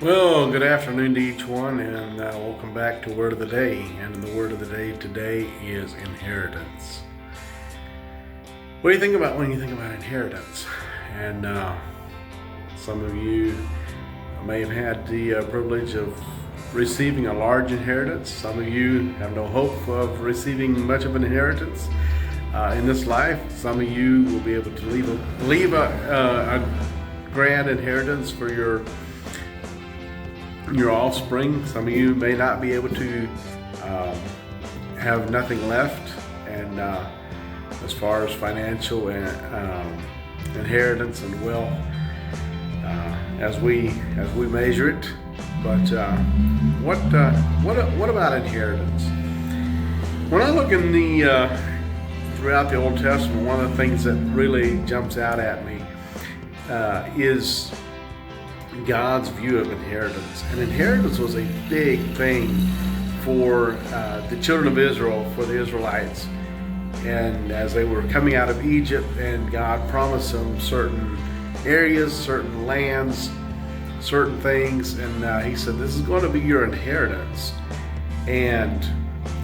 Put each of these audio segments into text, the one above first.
Well, good afternoon to each one, and welcome back to Word of the Day. And the Word of the Day today is inheritance. What do you think about when you think about inheritance? And some of you may have had the privilege of receiving a large inheritance. Some of you have no hope of receiving much of an inheritance in this life. Some of you will be able to leave a grand inheritance for your offspring. Some of you may not be able to have nothing left, and as far as financial inheritance and wealth, as we measure it. But what about inheritance? When I look in the throughout the Old Testament, one of the things that really jumps out at me is God's view of inheritance. And inheritance was a big thing for the children of Israel, for the Israelites. And as they were coming out of Egypt, and God promised them certain areas, certain lands, certain things, and He said, this is going to be your inheritance, and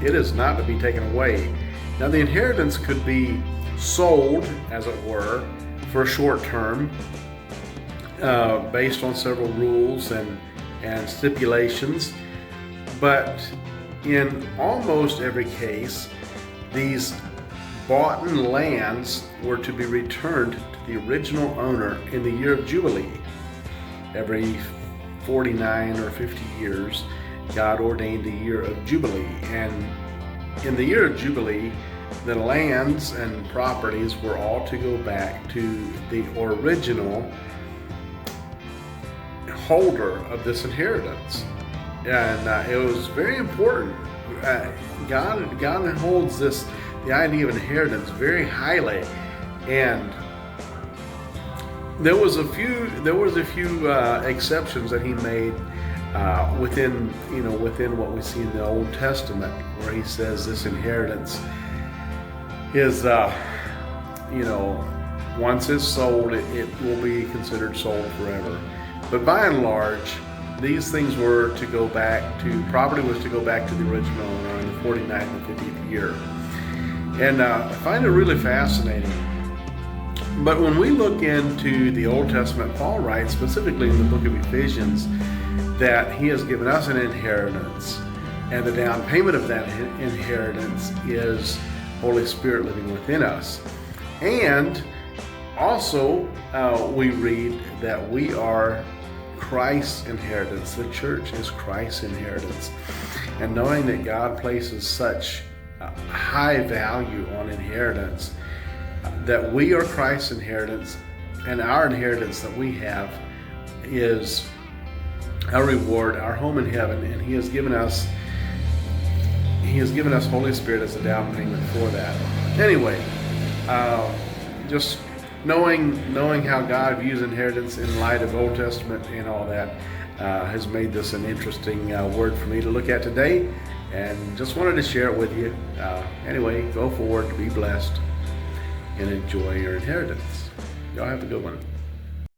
it is not to be taken away. Now, the inheritance could be sold, as it were, for a short term, based on several rules and stipulations. But in almost every case, these bought lands were to be returned to the original owner in the year of Jubilee. Every 49 or 50 years, God ordained the year of Jubilee. And in the year of Jubilee, the lands and properties were all to go back to the original holder of this inheritance. And it was very important. God holds the idea of inheritance very highly, and there was a few exceptions that He made within what we see in the Old Testament, where He says this inheritance is once it's sold, it will be considered sold forever. But by and large, these things were to go back to, property was to go back to the original owner in the 49th and 50th year. And I find it really fascinating. But when we look into the Old Testament, Paul writes specifically in the book of Ephesians that he has given us an inheritance, and the down payment of that inheritance is Holy Spirit living within us. And also, we read that we are Christ's inheritance. The church is Christ's inheritance. And knowing that God places such high value on inheritance, that we are Christ's inheritance, and our inheritance that we have is our reward, our home in heaven, and He has given us Holy Spirit as a down payment for that. Anyway, just knowing how God views inheritance in light of Old Testament and all that has made this an interesting word for me to look at today, and just wanted to share it with you. Anyway, go forward, be blessed, and enjoy your inheritance. Y'all have a good one.